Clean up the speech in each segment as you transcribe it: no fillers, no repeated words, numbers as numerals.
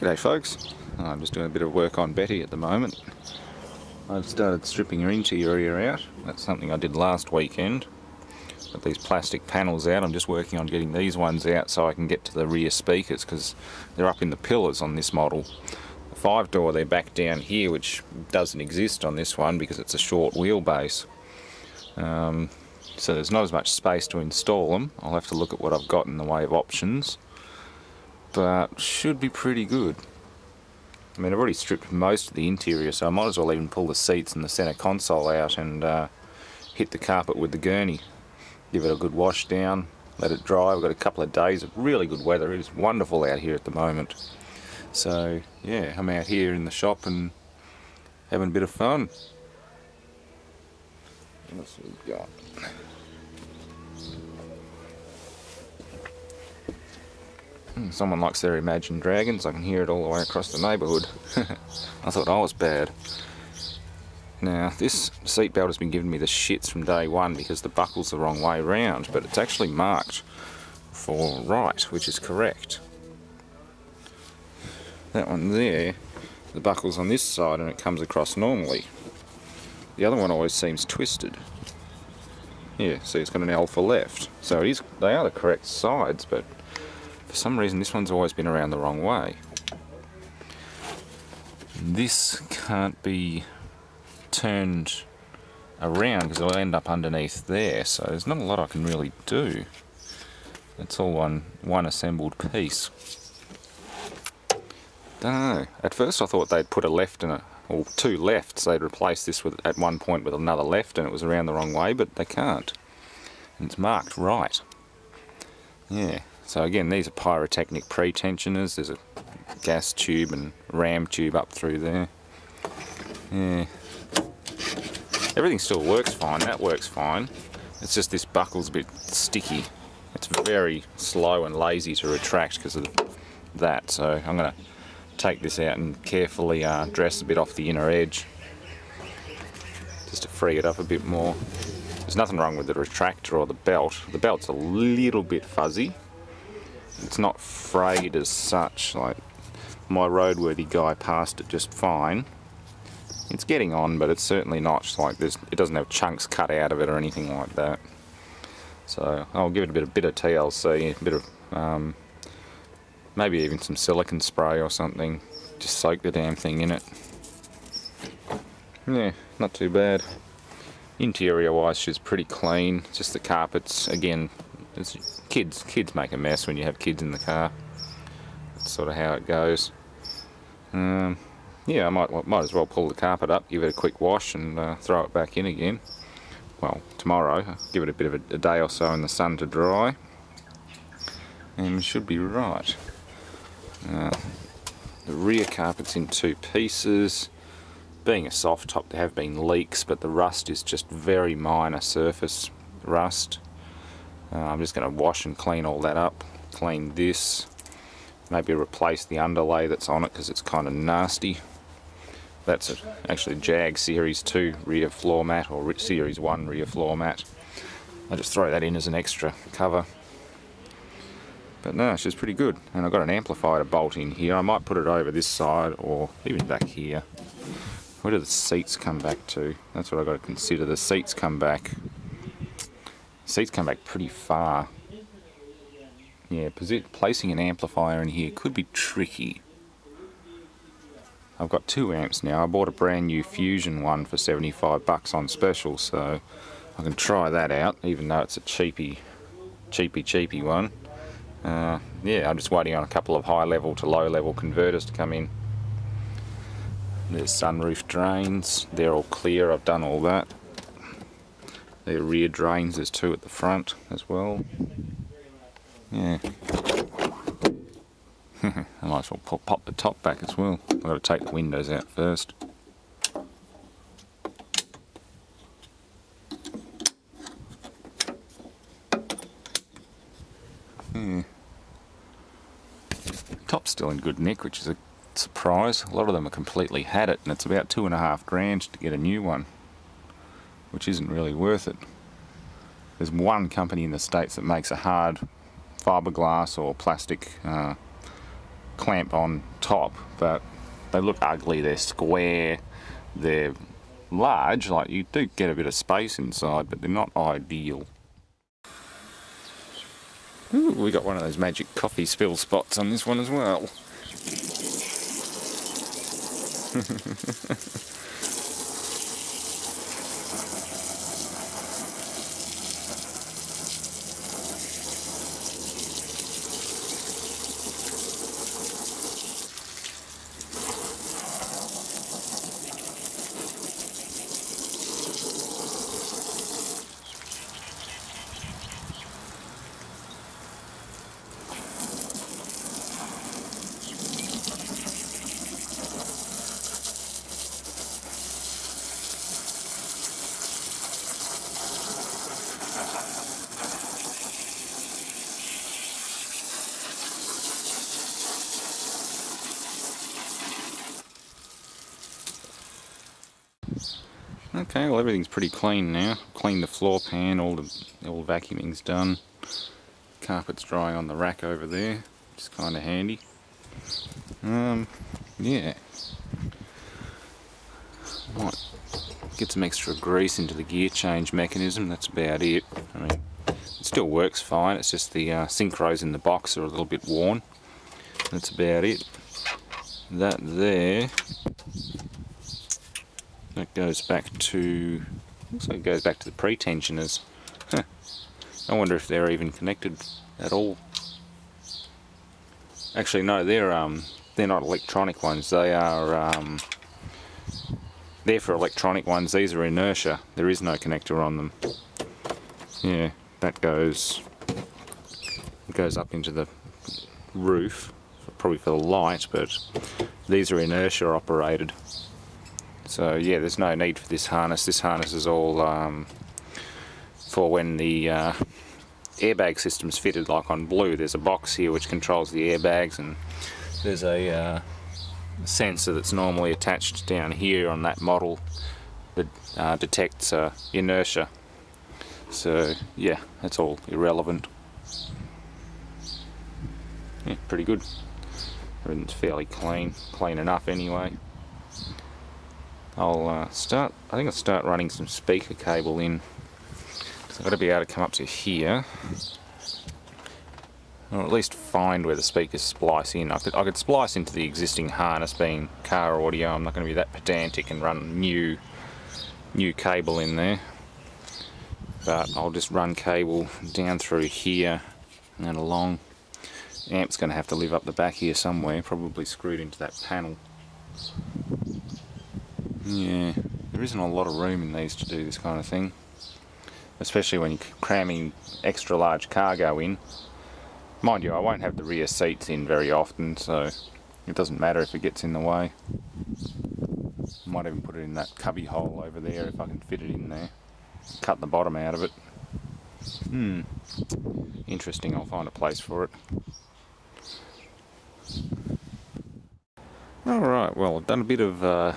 G'day folks, I'm just doing a bit of work on Betty at the moment. I've started stripping her interior out. That's something I did last weekend. Got these plastic panels out. I'm just working on getting these ones out so I can get to the rear speakers because they're up in the pillars on this model. The 5-door, they're back down here, which doesn't exist on this one because it's a short wheelbase. So there's not as much space to install them. I'll have to look at what I've got in the way of options, but should be pretty good. I mean, I've already stripped most of the interior, so I might as well even pull the seats and the centre console out and hit the carpet with the gurney. Give it a good wash down, let it dry. We've got a couple of days of really good weather. It is wonderful out here at the moment. So yeah, I'm out here in the shop and having a bit of fun. What else have we got? Someone likes their Imagine Dragons. I can hear it all the way across the neighbourhood. I thought I was bad. Now, this seatbelt has been giving me the shits from day one because the buckle's the wrong way round, but it's actually marked for right, which is correct. That one there, the buckle's on this side and it comes across normally. The other one always seems twisted. Yeah, see, it's got an L for left. So it is, they are the correct sides, but for some reason this one's always been around the wrong way. This can't be turned around because it'll end up underneath there, so there's not a lot I can really do. It's all one assembled piece. Don't know. At first I thought they'd put a left and or two lefts. They'd replace this with at one point with another left and it was around the wrong way, but they can't. And it's marked right. Yeah. So again, these are pyrotechnic pre-tensioners. There's a gas tube and ram tube up through there. Yeah. Everything still works fine. That works fine. It's just this buckle's a bit sticky. It's very slow and lazy to retract because of that. So I'm going to take this out and carefully dress a bit off the inner edge just to free it up a bit more. There's nothing wrong with the retractor or the belt. The belt's a little bit fuzzy. It's not frayed as such. Like my roadworthy guy passed it just fine. It's getting on, but it's certainly not like this. It doesn't have chunks cut out of it or anything like that. So I'll give it a bit of TLC, a bit of maybe even some silicone spray or something. Just soak the damn thing in it. Yeah, not too bad. Interior wise, she's pretty clean. Just the carpets, again, it's kids make a mess when you have kids in the car. That's sort of how it goes. Yeah, I might as well pull the carpet up, give it a quick wash and throw it back in again. Well, tomorrow, give it a bit of a day or so in the sun to dry. And it should be right. The rear carpet's in two pieces. Being a soft top, there have been leaks, but the rust is just very minor surface rust. I'm just going to wash and clean all that up. Clean this. Maybe replace the underlay that's on it because it's kind of nasty. That's actually a Jag Series 2 rear floor mat or Series 1 rear floor mat. I'll just throw that in as an extra cover. But no, she's pretty good. And I've got an amplifier to bolt in here. I might put it over this side or even back here. Where do the seats come back to? That's what I've got to consider. The seats come back. Seats come back pretty far. Yeah, placing an amplifier in here could be tricky. I've got 2 amps now. I bought a brand new Fusion one for 75 bucks on special, so I can try that out, even though it's a cheapy one. Yeah, I'm just waiting on a couple of high level to low level converters to come in. There's sunroof drains. They're all clear. I've done all that. They're rear drains. There's 2 at the front as well. Yeah. I might as well pop the top back as well. I've got to take the windows out first. Yeah. Top's still in good nick, which is a surprise. A lot of them have completely had it, and it's about $2.5 grand to get a new one, which isn't really worth it. There's one company in the States that makes a hard fiberglass or plastic clamp on top, but they look ugly. They're square, they're large, like you do get a bit of space inside, but they're not ideal. Ooh, we got one of those magic coffee spill spots on this one as well. Okay, well everything's pretty clean now. Cleaned the floor pan, all vacuuming's done. Carpet's drying on the rack over there, which is kind of handy. Yeah. Might get some extra grease into the gear change mechanism, that's about it. I mean, it still works fine, it's just the synchros in the box are a little bit worn. That's about it. That there, that goes back to, looks like it goes back to the pre-tensioners. Huh. I wonder if they're even connected at all. Actually no, they're not electronic ones, they are they're for electronic ones, these are inertia. There is no connector on them. Yeah, that goes up into the roof, probably for the light, but these are inertia operated. So yeah, there's no need for this harness. This harness is all for when the airbag system's fitted, like on Blue. There's a box here which controls the airbags, and there's a sensor that's normally attached down here on that model that detects inertia. So yeah, that's all irrelevant. Yeah, pretty good. Everything's fairly clean enough anyway. I think I'll start running some speaker cable in. So I've got to be able to come up to here, or at least find where the speakers splice in. I could splice into the existing harness, being car audio. I'm not going to be that pedantic and run new cable in there. But I'll just run cable down through here and along. Amp's going to have to live up the back here somewhere, probably screwed into that panel. Yeah, there isn't a lot of room in these to do this kind of thing, especially when you're cramming extra large cargo in. Mind you, I won't have the rear seats in very often, so it doesn't matter if it gets in the way. Might even put it in that cubby hole over there if I can fit it in there. Cut the bottom out of it. Interesting, I'll find a place for it. Alright, well I've done a bit of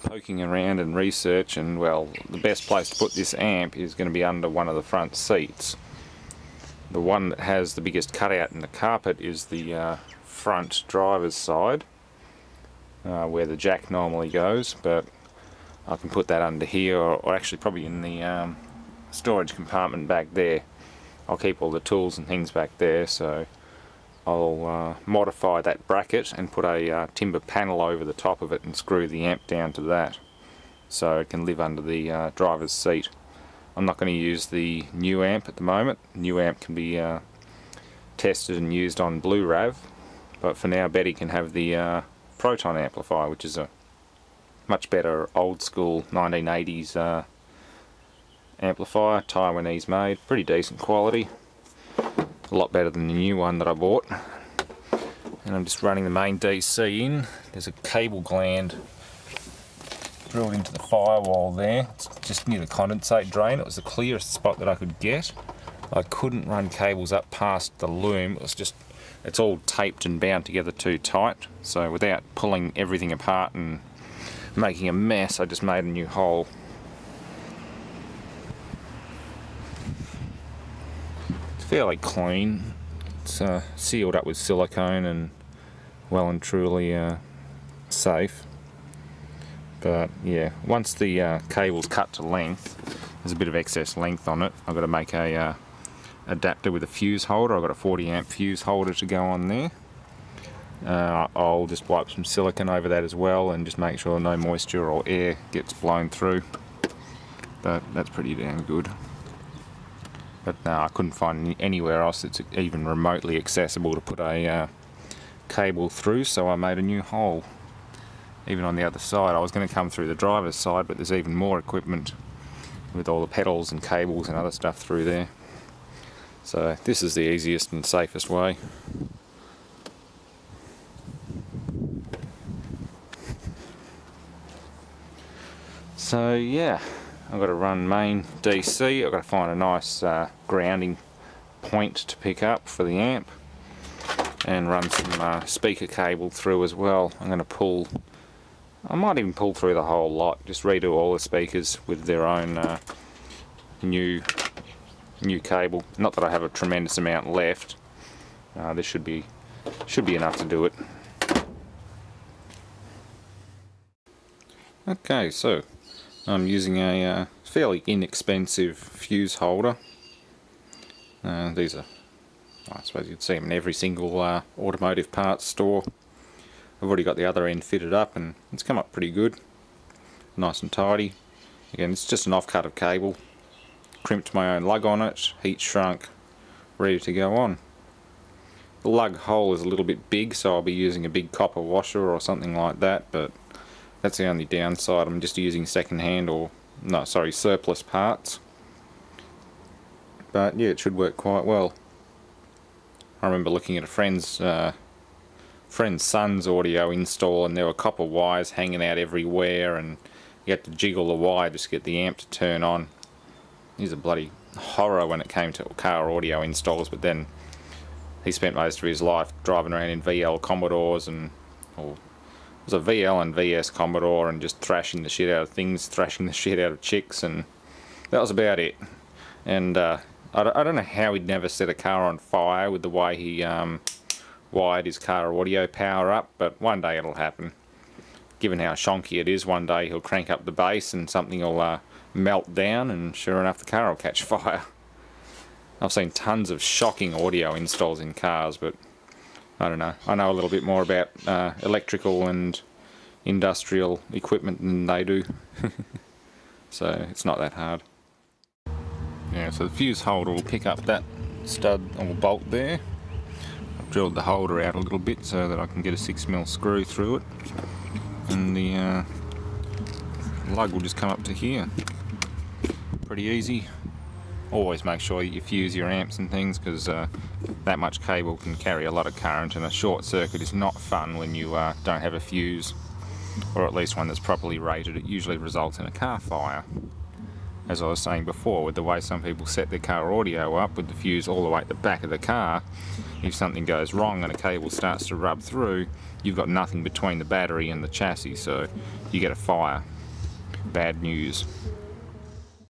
poking around and research, and well, the best place to put this amp is going to be under one of the front seats. The one that has the biggest cutout in the carpet is the front driver's side, where the jack normally goes, but I can put that under here, or actually probably in the storage compartment back there. I'll keep all the tools and things back there, so I'll modify that bracket and put a timber panel over the top of it and screw the amp down to that, so it can live under the driver's seat. I'm not going to use the new amp at the moment. New amp can be tested and used on Blue RAV, but for now Betty can have the Proton amplifier, which is a much better old school 1980s amplifier, Taiwanese made, pretty decent quality. A lot better than the new one that I bought. And I'm just running the main DC in. There's a cable gland drilled into the firewall there. It's just near the condensate drain. It was the clearest spot that I could get. I couldn't run cables up past the loom. It's all taped and bound together too tight. So without pulling everything apart and making a mess, I just made a new hole. Fairly clean. It's sealed up with silicone and well and truly safe. But yeah, once the cable's cut to length, there's a bit of excess length on it. I've got to make a adapter with a fuse holder. I've got a 40 amp fuse holder to go on there. I'll just wipe some silicone over that as well and just make sure no moisture or air gets blown through. But that's pretty damn good. But no, I couldn't find anywhere else that's even remotely accessible to put a cable through, so I made a new hole. Even on the other side, I was going to come through the driver's side, but there's even more equipment with all the pedals and cables and other stuff through there. So this is the easiest and safest way. So yeah, I've got to run main DC. I've got to find a nice grounding point to pick up for the amp, and run some speaker cable through as well. I'm going to pull, I might even pull through the whole lot, just redo all the speakers with their own new cable. Not that I have a tremendous amount left. This should be enough to do it. Okay, so I'm using a fairly inexpensive fuse holder. These are, I suppose you'd see them in every single automotive parts store. I've already got the other end fitted up and it's come up pretty good. Nice and tidy. Again, it's just an offcut of cable. Crimped my own lug on it, heat shrunk, ready to go on. The lug hole is a little bit big, so I'll be using a big copper washer or something like that, but that's the only downside. I'm just using second-hand or, no, sorry, surplus parts. But yeah, it should work quite well. I remember looking at a friend's son's audio install, and there were copper wires hanging out everywhere, and you had to jiggle the wire just to get the amp to turn on. He's a bloody horror when it came to car audio installs, but then he spent most of his life driving around in VL Commodores, and or it was a VL and VS Commodore, and just thrashing the shit out of things, thrashing the shit out of chicks, and that was about it. And I don't know how he'd never set a car on fire with the way he wired his car audio power up, but one day it'll happen. Given how shonky it is, one day he'll crank up the bass and something will melt down, and sure enough the car will catch fire. I've seen tons of shocking audio installs in cars, but I don't know. I know a little bit more about electrical and industrial equipment than they do. So it's not that hard. Yeah, so the fuse holder will pick up that stud or bolt there. I've drilled the holder out a little bit so that I can get a 6mm screw through it, and the lug will just come up to here. Pretty easy. Always make sure you fuse your amps and things, because that much cable can carry a lot of current, and a short circuit is not fun when you don't have a fuse, or at least one that's properly rated. It usually results in a car fire. As I was saying before, with the way some people set their car audio up with the fuse all the way at the back of the car, if something goes wrong and a cable starts to rub through, you've got nothing between the battery and the chassis, so you get a fire. Bad news.